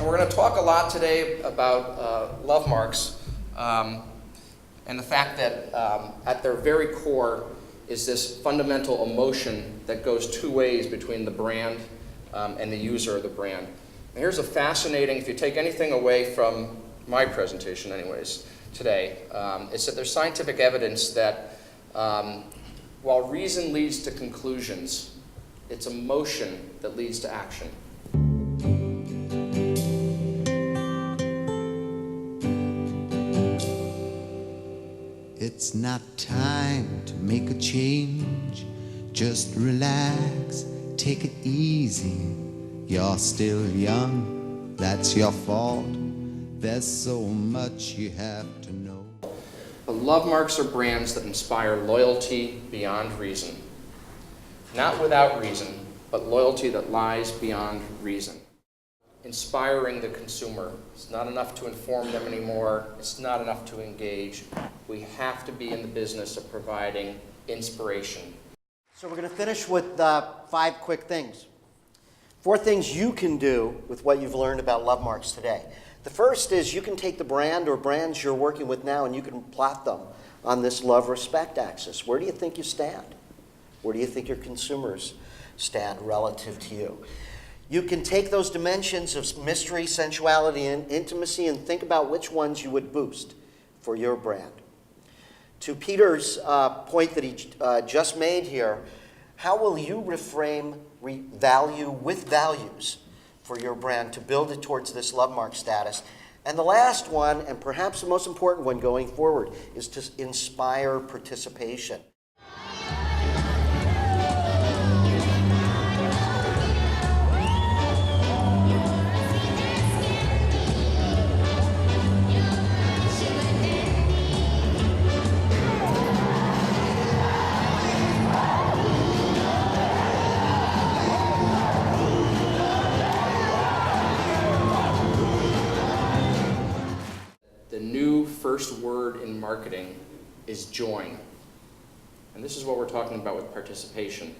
we're going to talk a lot today about love marks and the fact that at their very core is this fundamental emotion that goes two ways between the brand and the user of the brand. And here's a fascinating, if you take anything away from my presentation anyways today, it's that there's scientific evidence that while reason leads to conclusions, it's emotion that leads to action. It's not time to make a change. Just relax, take it easy. You're still young, that's your fault. There's so much you have to know. But love marks are brands that inspire loyalty beyond reason. Not without reason, but loyalty that lies beyond reason. Inspiring the consumer. It's not enough to inform them anymore. It's not enough to engage. We have to be in the business of providing inspiration. So we're going to finish with 5 quick things. 4 things you can do with what you've learned about love marks today. The first is you can take the brand or brands you're working with now and you can plot them on this love-respect axis. Where do you think you stand? Where do you think your consumers stand relative to you? You can take those dimensions of mystery, sensuality, and intimacy and think about which ones you would boost for your brand. To Peter's point that he just made here, how will you reframe value with values for your brand to build it towards this love mark status? And the last one, and perhaps the most important one going forward, is to inspire participation. First word in marketing is join. And this is what we're talking about with participation.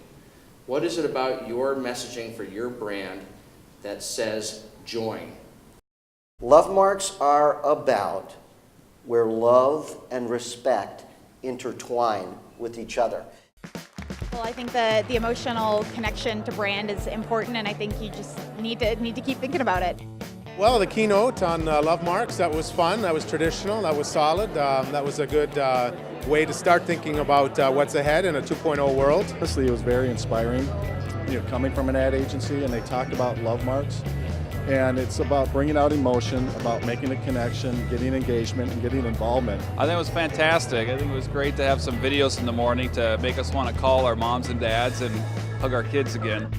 What is it about your messaging for your brand that says join? Love marks are about where love and respect intertwine with each other. Well, I think the emotional connection to brand is important, and I think you just need to keep thinking about it. Well, the keynote on love marks, that was fun, that was traditional, that was solid, that was a good way to start thinking about what's ahead in a 2.0 world. Honestly, it was very inspiring, coming from an ad agency, and they talked about love marks. And it's about bringing out emotion, about making a connection, getting engagement, and getting involvement. I think it was fantastic. I think it was great to have some videos in the morning to make us want to call our moms and dads and hug our kids again.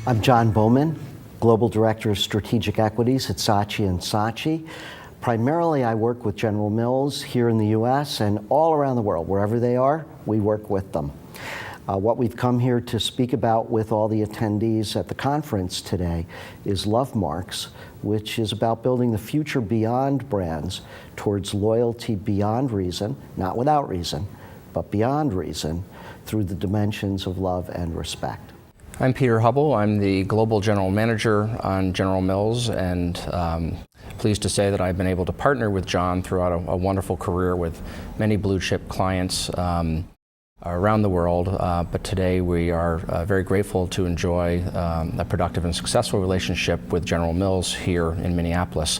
I'm John Bowman, Global Director of Strategic Equities at Saatchi Saatchi. Primarily, I work with General Mills here in the US and all around the world. Wherever they are, we work with them. What we've come here to speak about with all the attendees at the conference today is love marks, which is about building the future beyond brands towards loyalty beyond reason, not without reason, but beyond reason, through the dimensions of love and respect. I'm Peter Hubble. I'm the Global General Manager on General Mills, and pleased to say that I've been able to partner with John throughout a wonderful career with many blue chip clients around the world, but today we are very grateful to enjoy a productive and successful relationship with General Mills here in Minneapolis.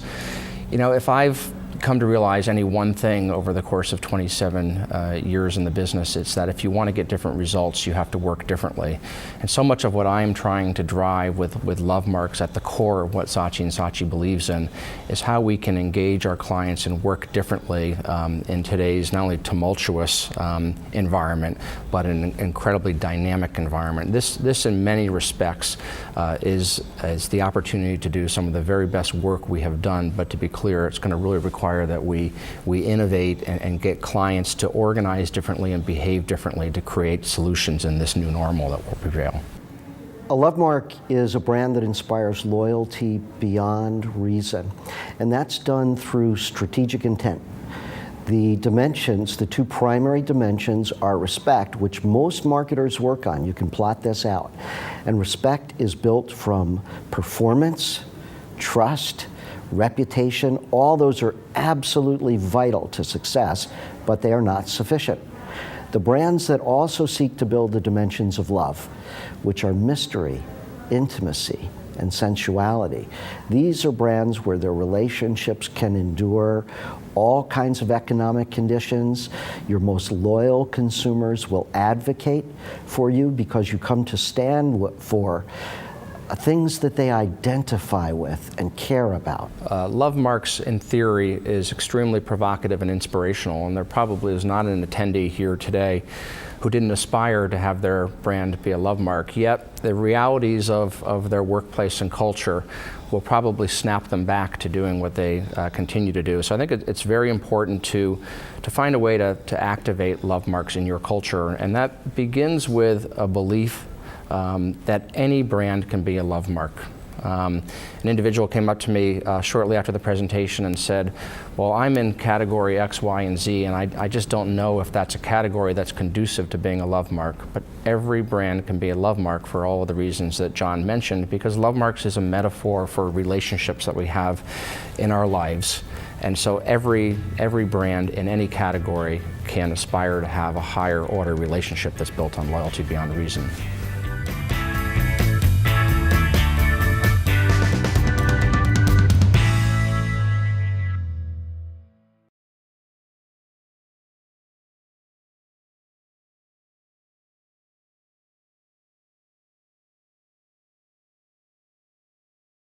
If I've come to realize any one thing over the course of 27 years in the business, it's that if you want to get different results, you have to work differently. And so much of what I'm trying to drive with love marks at the core of what Saatchi Saatchi believes in is how we can engage our clients and work differently in today's not only tumultuous environment, but an incredibly dynamic environment. This in many respects is the opportunity to do some of the very best work we have done, but to be clear, it's going to really require that we innovate and get clients to organize differently and behave differently to create solutions in this new normal that will prevail. A love mark is a brand that inspires loyalty beyond reason, and that's done through strategic intent. The dimensions, the two primary dimensions are respect, which most marketers work on. You can plot this out. And respect is built from performance, trust, reputation. All those are absolutely vital to success, but they are not sufficient. The brands that also seek to build the dimensions of love, which are mystery, intimacy, and sensuality. These are brands where their relationships can endure all kinds of economic conditions. Your most loyal consumers will advocate for you because you come to stand for things that they identify with and care about. Love Marks, in theory, is extremely provocative and inspirational, and there probably is not an attendee here today who didn't aspire to have their brand be a love mark. Yet the realities of their workplace and culture will probably snap them back to doing what they continue to do. So I think it's very important to find a way to activate love marks in your culture, and that begins with a belief that any brand can be a love mark. An individual came up to me shortly after the presentation and said, well, I'm in category X, Y, and Z, and I just don't know if that's a category that's conducive to being a love mark. But every brand can be a love mark for all of the reasons that John mentioned, because love marks is a metaphor for relationships that we have in our lives. And so every brand in any category can aspire to have a higher order relationship that's built on loyalty beyond reason.